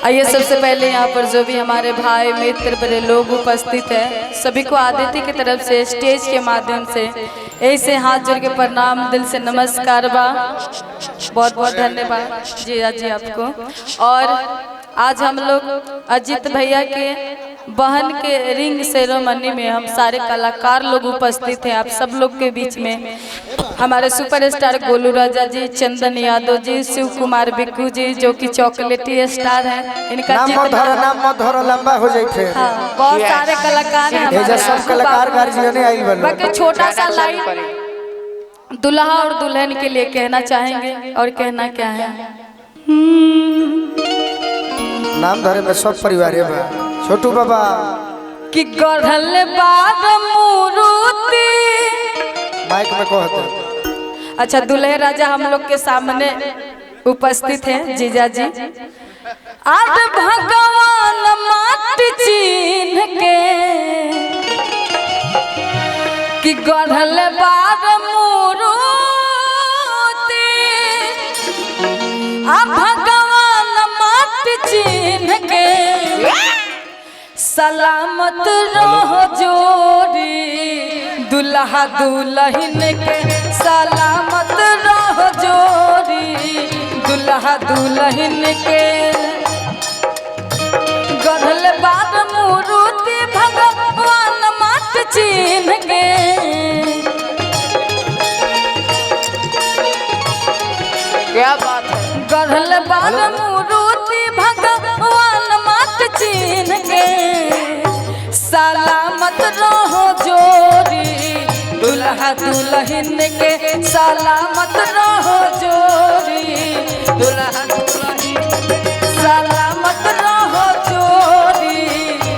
आइए सबसे पहले यहाँ पर जो भी हमारे भाई मित्र बड़े लोग उपस्थित हैं सभी को आदित्य की तरफ से स्टेज के माध्यम से ऐसे हाथ जोड़ के प्रणाम दिल से नमस्कार बा। बहुत बहुत धन्यवाद जी आपको। और आज हम लोग अजीत भैया के बहन के रिंग सेरेमनी में हम सारे कलाकार लोग उपस्थित हैं। आप सब लोग के बीच में हमारे सुपरस्टार गोलू राजा जी, चंदन यादव जी, शिव कुमार बिक्कू जी जो कि चॉकलेटी स्टार हैं। इनका नाम मत धरो लंबा हो जाए फिर। हाँ, बहुत सारे कलाकार हैं हमारे। सब कलाकार गार्जियन आई बन। बाकी छोटा सा लाइन दुल्हा और दुल्हन के लिए कहना चाहेंगे और कहना क्या है। नाम धरे में सब परिवार है। छोटू बाबा कि गढ़ल बाग मूर्ति माइक में कहते। अच्छा, दुल्हे राजा हम लोग के सामने उपस्थित हैं जीजा जी। आज भगवान माटी चिन्ह के कि गढ़ल बाग मूर्ति आ भगवान माटी चिन्ह के सलामत रहो जोड़ी दुल्हा दुल्हन के सलामत रहो जोड़ी दुल्हा दुल्हन के गढ़ल बाग मूर्ति भगवान माट चिन्ह के क्या बात है। गढ़ल बाग मूर्ति भगवान माट चिन्ह के सलामत रहो जोड़ी दुल्हा दुल्हन के सलामत रहो जोड़ी दुल्हा सलामत रहो जोड़ी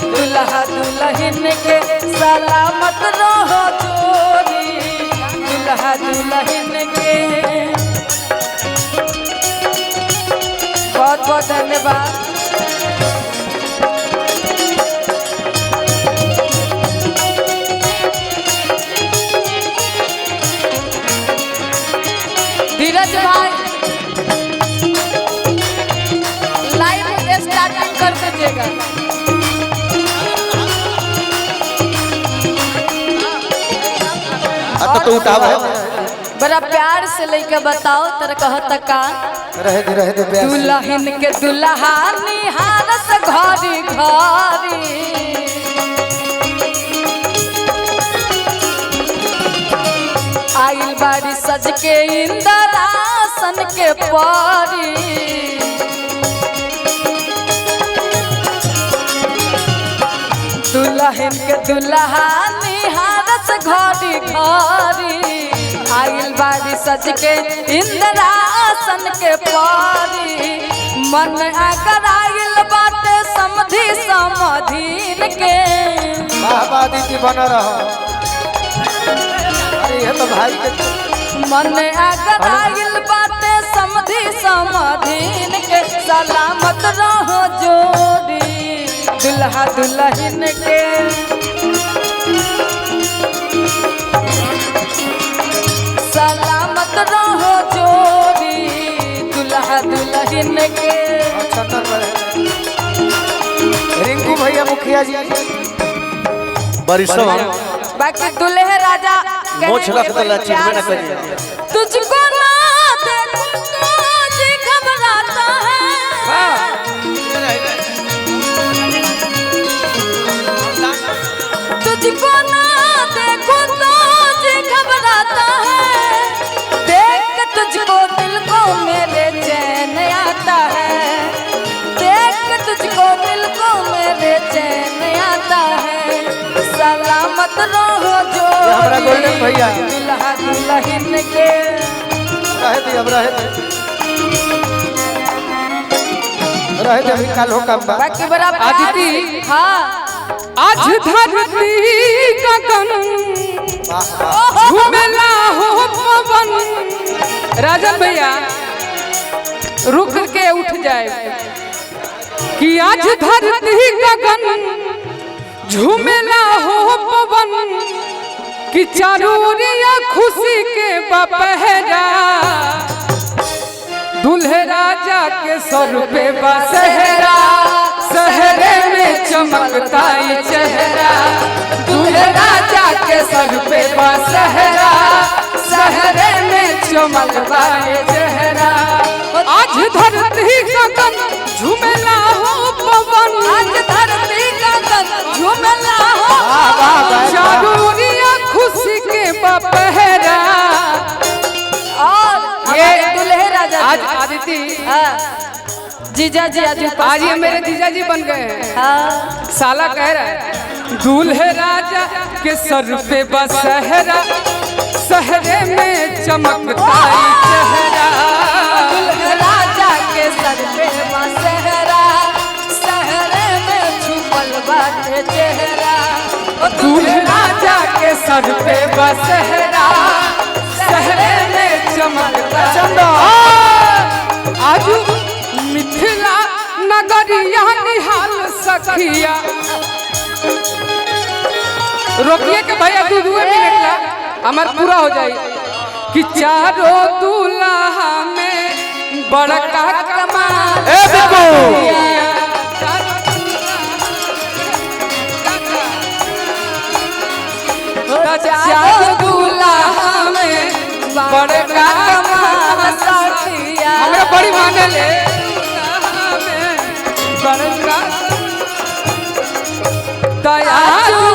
दुल्हा दुल्हन के सलामत रहो जोड़ी दुल्हा दुल्हन के। बहुत बहुत धन्यवाद। धीरज भाई लाइव स्टार्टिंग कर दीजिएगा। तो उठाओ बड़ा प्यार से लेके बताओ तर कहता का रहे दे दुल्हन के दुल्हा निहारस घरी घरी आइल बाड़ी सज के इंद्रासन के परी दुल्हन के दुल्हा निहारस घरी घरी आइल बाड़ी सज के इंद्रासन के परी मन अगर आइल बाटे समधि समधीन के दीदी बना रहो। अरे तो भाई के मन अगर आइल बाटे समधि समधीन के सलामत रहो जोड़ी दुल्हा दुल्हन के सलामत रहो जोड़ी दुल्हा दुल्हन के। रिंकू भैया मुखिया जी बरिसवा बाकी दुल्हे राजा मोछ रख दला चिन्ह न करिए। तुझको ना देखूं जी घबराता है तुझको ना देखूं तो जी घबराता है देख के तुझको दिल को मेरे चैन आता है देख के तुझको दिल को मेरे चैन आता है सलामत रहो जो भैया दुल्हा दुल्हन के रहे दे कल हो कम बाकी बड़ा आदिति हाँ आज धरती गगन झूमेला हो पवन। राजन भैया रुक के उठ जाए कि आज धरती गगन झूमेला हो पवन कि चारों ओरिया खुशी के बपहरा दूल्हे राजा के सर पे बसेरा। चमकता ये चेहरा, दूल्हे राजा के सर पे बसेरा, सहरे में चमकता ये चेहरा। आज धरती गगन झूमेला हो पवन, आज धरती गगन झूमेला हो चारों ओरिया खुशी के बपहरा। और ये दूल्हे राजा आज आदिति, जीजा जी आज ये मेरे जीजा जी बन गए हैं। हाँ साला कह रहा है दूल्हे राजा के सर पे बसेरा, सहरे में चमकता ये चेहरा। दूल्हे राजा के सर पे बसेरा, सहरे में छुपल बाटे चेहरा। दूल्हे राजा के सर पे बसेरा, सहरे में चमकता। आजू मिथिला नगरिया निहाल सखिया। रोकिए के भैया 2 मिनट ला हमार पूरा हो जाए। कि चारों दूल्हा में बड़का कमाल। ए बिल्कु चारों दूल्हा में बड़का कमाल सखिया। हमरा बड़ी माने ले बड़का दयालु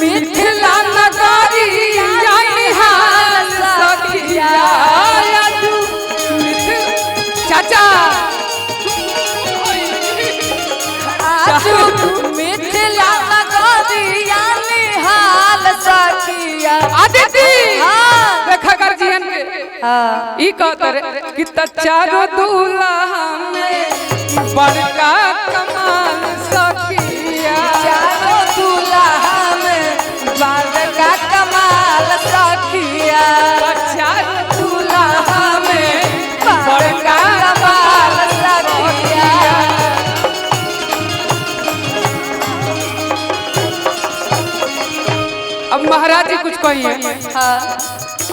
मिथिला नगरिया निहाल सखिया। चाचा मिथिला नगरिया निहाल सखिया। आदिति हाँ। देखा कर जीवन के ई कहत रे कि चारों दूल्हा में बड़का कमाल सखिया। चारों दूल्हा में बड़का कमाल सखिया। चारों दूल्हा में बड़का कमाल सखिया। अब महाराज जी कुछ कहिए। हाँ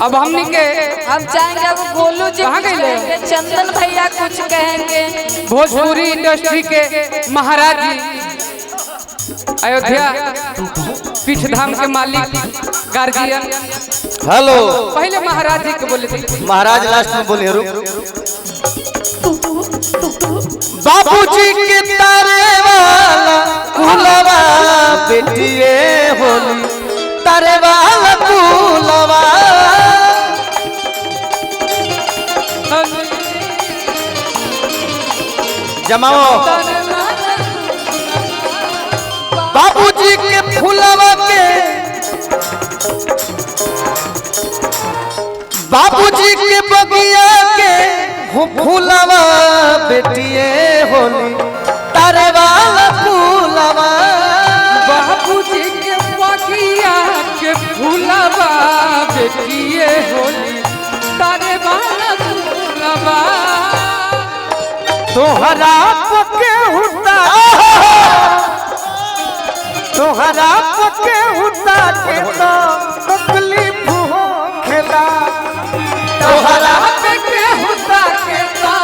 अब हमनी के हम चाहेंगे अब गोलू जी कहाँ कुछ गए? कहेंगे, चंदन भैया कुछ कहेंगे। भोजपुरी इंडस्ट्री के महाराज जी, अयोध्या पीठधाम के मालिक गार्जियन। हेलो पहले महाराज जी के बोले थे। महाराज लास्ट में बोले रुक। बाबूजी के तारे वाला कुलवा बेटिए होली, तारे वाला कुलवा। जमाओ बाबूजी के फुलवा के, बाबूजी के बगिया के हो फुलवा बेटिए होली, तारे वाला फूलवा। बाबूजी के बगिया के फूलवा बेटिए होली, तारे वाला फूलवा। तोहरा पके हुता, तोहरा पके हुता के तो तकलीफ हो खेला। तोहरा पे के हुता के तो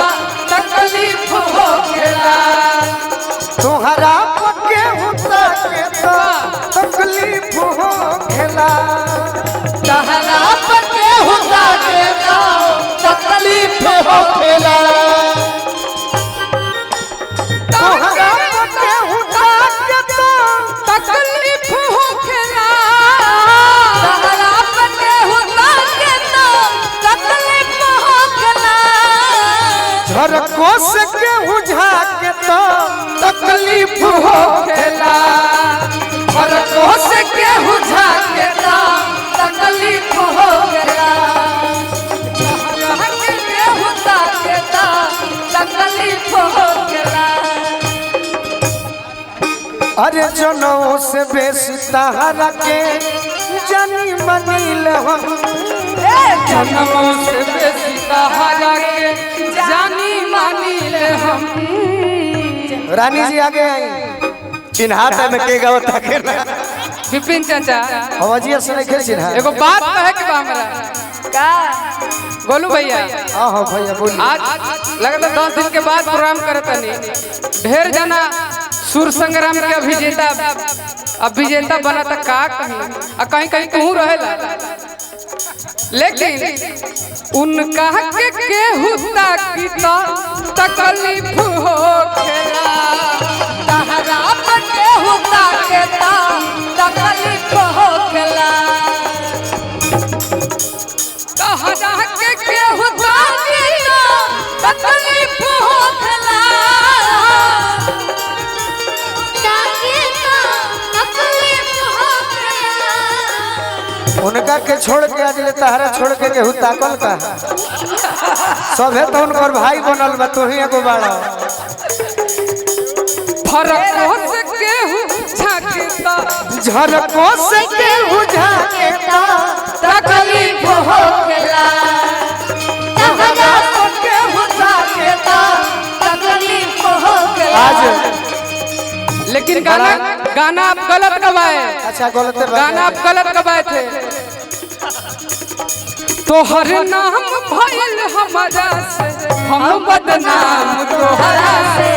तकलीफ हो गेला। तोहरा पके हुता के तो तकलीफ हो खेला। तोहरा पे के हुता के तो तकलीफ हो गेला। तोहरा पके हुता के तो तकलीफ हो गेला। तोहरा पके हुता के तो तकलीफ हो गेला। झरको से के बुझा के तो तकलीफ हो खेला। फरको से के हुझा के तो तकलीफ हो गेला। के हुता के तो तकलीफ हो गेला। अरे जनों से बेसी तहरा के जानी मनील हम। जन्मों से बेसी तहरा के जानी मानी ले हम। रानी जी आगे आई। चिन्हाता में के गावत के ना। विपिन चाचा आवाजिया से नहीं खेल चिन्हा। एगो बात कहे के बा हमरा। का गोलू भैया हाँ भैया बोलिए। आज लगता 10 दिन के बाद प्रोग्राम करतनी। ढेर जना सुर संग्राम के अभिजेता अब विजेता बना था का कहीं कहीं कहीं तू रहेला, लेकिन उनका के केहुता की तो तकलीफ हो खेला, तहरा पर केहुता के ता तकलीफ हो खेला, तहरा के केहुता की तो तकलीफ हो खेला, उनका के छोड़ के आज ले तहरा छोड़ के केहू ताकल का सभे तो उनकर भाई बनल बा, तू ही एगो बाड़ा। फरकों से केहू झाकेता, झरकों से केहू झाकेता तकलीफ हो खेला, तहरा पर केहुता के ता तकलीफ हो खेला। आज लेकिन गाना आप गलत गवाए, अच्छा गलत गाना आप गलत गवाए थे। तोहर नाम भइल हमारा से, हम बदनाम तोहरा से,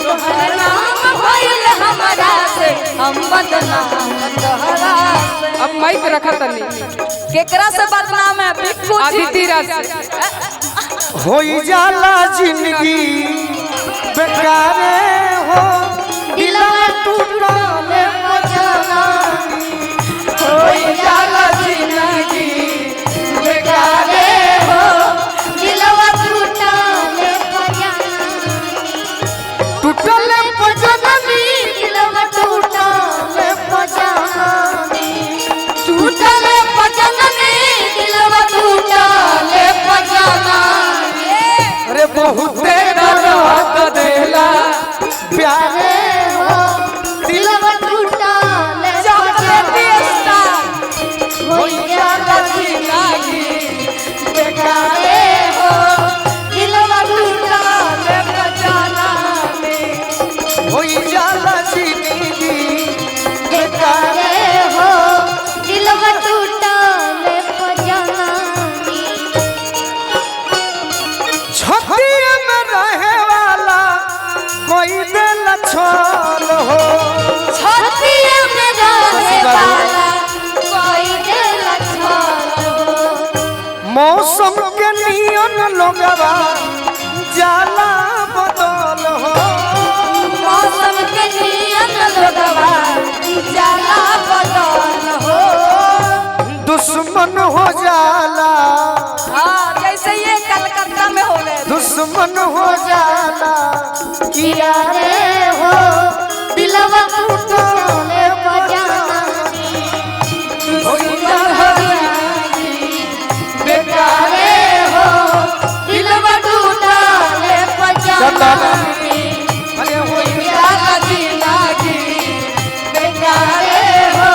तोहर नाम भइल हमरा से, हम बदनाम तोहरा से। अब माइक रखा तनी केकरा से बदनाम है? बिक्कू जी। आदित्य राज से। होई जाला जिंदगी बेकारे हो, दिलवा टूटले मजाना, होई जाला जिंदगी बेकारे हो, दिलवा टूटले मजाना, टूटले जननी दिलवा टूटले मजाना, टूटले जननी दिलवा टूटले मजाना। अरे बहुते दर्द देला प्यारे हो, दिलवा टूटले चॉकलेटी स्टार, होई जाला जिंदगी बेकारे हो, दिलवा टूटले मजाना में, होई जाला जिंदगी बेकारे बेकारे हो, दिलवा टूटले मजाना में। छतिया में रहे वाला कोई दिल छोड़ हो, छतिया में रहे वाला कोई दिल छोड़ हो, मौसम के नियन लोगवा जाला बदल हो, मौसम के नियन लोगवा जाला बदल हो। दुश्मन हो जाला, हाँ जैसे ये कलकत्ता में हो गए दुश्मन हो जाला किया रे हो, दिलवा टूटले मजाना, बेकारे हो, दिलवा टूटले मजाना, अरे होई जाला जिंदगी बेकारे हो,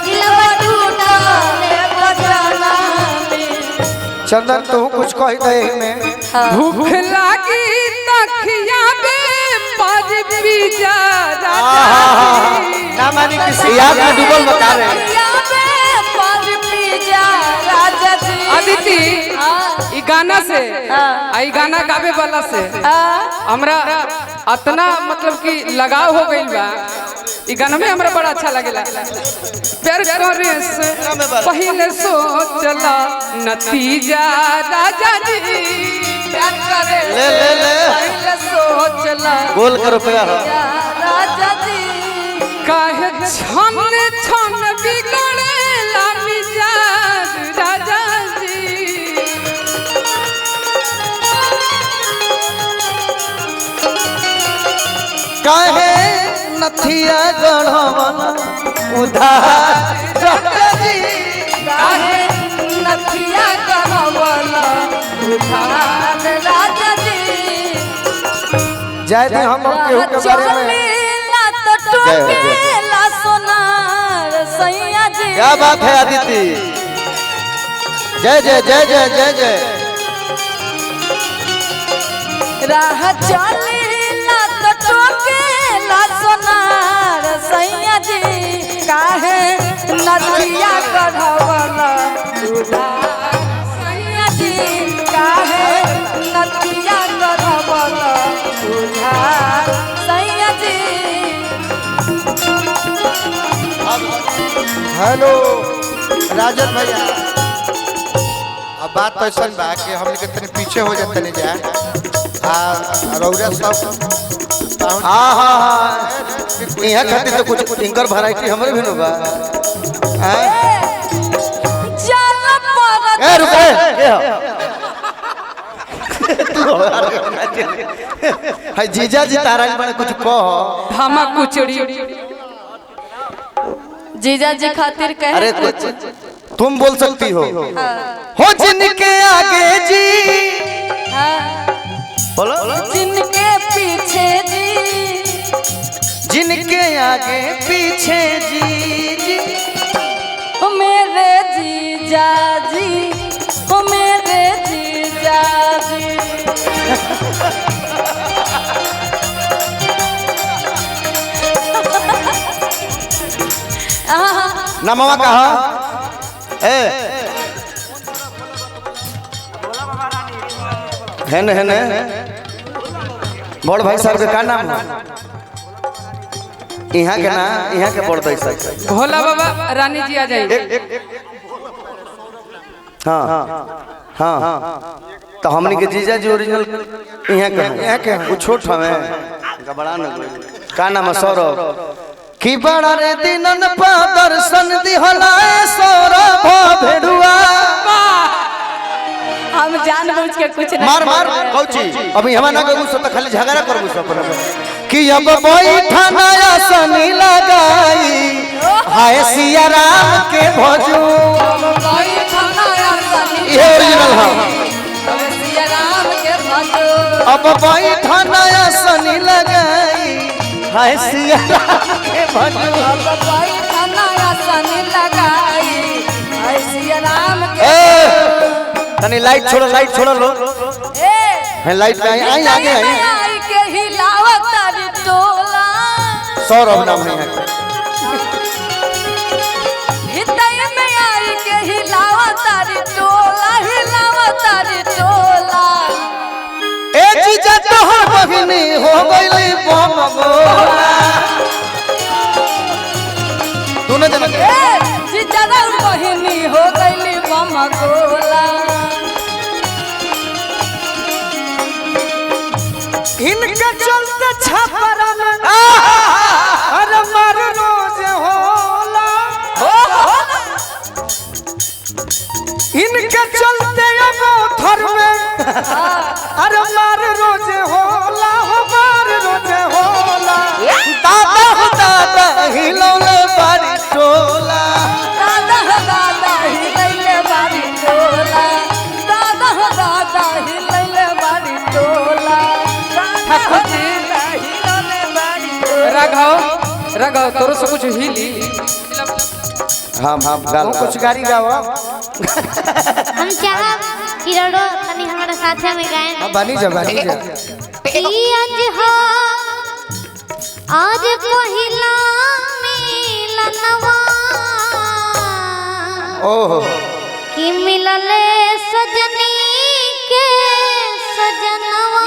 दिलवा टूटले मजाना में। चंदन तू कुछ कह दे में। भूख लागी तखिया में पाज पी जा ना मानी किसी याद में डूबल बता रहे। आदित्य ई गाना से आई गाना गावे वाला से हमरा अतना मतलब कि लगाव हो गइल बा, ई गाना में हमरा बड़ा अच्छा लगेला। प्यार करे से पहले सोचला नतीजा राजा जी, प्यार करे ले ले ले पहले सोचला गोल का रुपया हो राजा जी, काहे छन छन बिगड़ेला मिजाज राजा जी। काहे नथिया गढ़वन उधार राजा जी, काहे नथिया कहवला उधार राजा जी। जय दी हम केहू के बारे में चलेला तो टोकेला सोनार सैया जी। क्या बात है आदित्य, जय जय जय जय जय जय। राह चलेला तो टोकेला सोनार सैया जी, काहे नथिया कहवला उधार सैया जी, काहे नथिया कहवला उधार सैया जी। हेलो राजन भैया। अब बात तो ऐसा बा कि हमने के तनी पीछे हो जाते नहीं जा रौरा सब हाँ हाँ हाँ यहाँ खातिर तो कुछ इंकर वैरायटी हमारे भी बा। ए रुके हाय जीजा जी तारा बड़े कुछ कहो। धामा कुचड़ी जीजा जी खातिर कहे अरे तुम बोल सकती हो जिनके आगे जी बोलो जिनके पीछे जी जिनके आगे पीछे जी जी ओ मेरे जीजा जी ओ मेरे जीजा जी। नमवा कहा है न बड़ भाई साहब के का नाम है यहाँ के ना यहाँ के बड़ भाई साहब भोला बाबा रानी जी आ जाइए। हाँ हाँ तो हमने के जीजा जी ओरिजिनल यहाँ के वो छोट हमें बड़ा न का नाम है सौरभ की बड़ा रे दिनन पा दर्शन दिहलाए सौरभ भेड़ुआ। हम जानबूझ के कुछ नहीं मार मार कौची अभी हम ना कहू सब खाली झगड़ा करबू सब कि अब बैठा नया सनी लगाई हाय सिया राम के भजू। ये ओरिजिनल है। अब बैठा नया सनी लगाई हाय सिया राम के भजू। तनी लाइट छोड़ो लो है लाइट आई आई आगे आई के हिलावत तारी टोला सौरभ नाम है हितई में आई के हिलावत तारी टोला ए जीजा तोहर बहिनी हो गइली बम गोला। तूने जन जीजा रे बहिनी हो गइली बम गोला। इनके चलते छपरा में अरे मर रोज होला इनके चलते अब थर में अरे मर रोज होला हो मर रोज होला। दादा हो दादा हिलौले बारी टोला दादा हिलैले बारी टोला दादा हिलैले बारी टोला। राघव तोरो से कुछ हिली। हम गाओ कुछ गाड़ी गाओ। हम चाहब कि रोडो तनी हमारे साथे में गाएं। बनी जा आज पहिला मिलनवा ओहो कि मिलले सजनी के सजनवा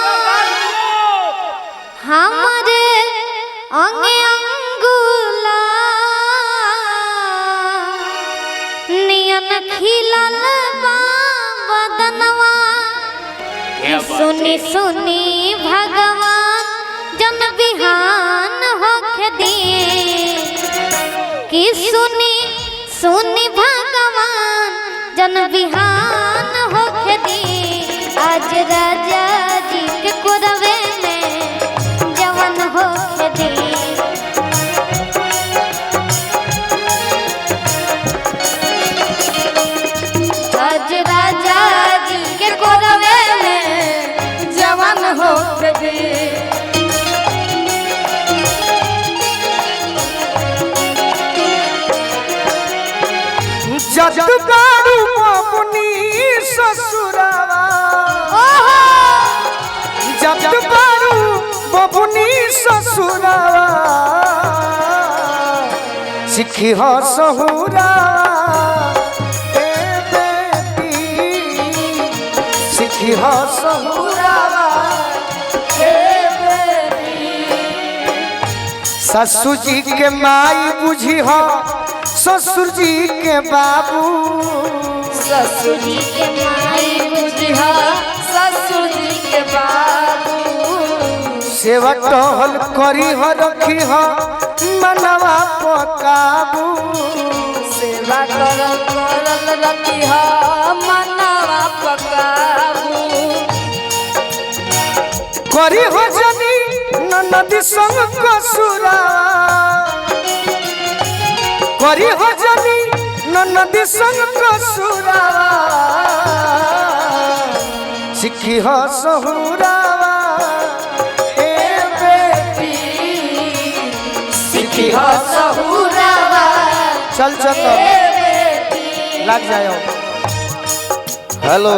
हमारे अंगे अंगुला नियन खिलल बा बदनवा सुनी सुनी भगवान जन बिहान होके दिए कि सुनी सुनी भगवान जन बिहान होके दिए आज राजा जी के कोरवे में जवन होके दिए। आज राजा जी के कोरवे में जवान हो गए। जब बारू अपनी ससुरावा जब बारू अपनी ससुरावा सिखी हो सहुरा ए बेटी सिखी हो सहुरा ए बेटी ससु जी के माई बुझी हो ससुर जी के बाबू ससुर जी के माई बुझिया ससुर जी के बाबू सेवा टहल करी हो रखी हो मनवा पकाबू सेवा करल करल रखी हा मनवा पकाबू करी हो जनी ननदी संग कसुरा करी हो जनी ननदी संग कसुरा सिखी हो सहुरावा ए बेटी सिखी हो सहुरावा चल चल लग जाओ हेलो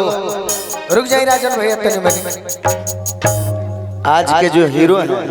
रुक जाइए राजन भैया तनी मनी आज के जो हीरो हैं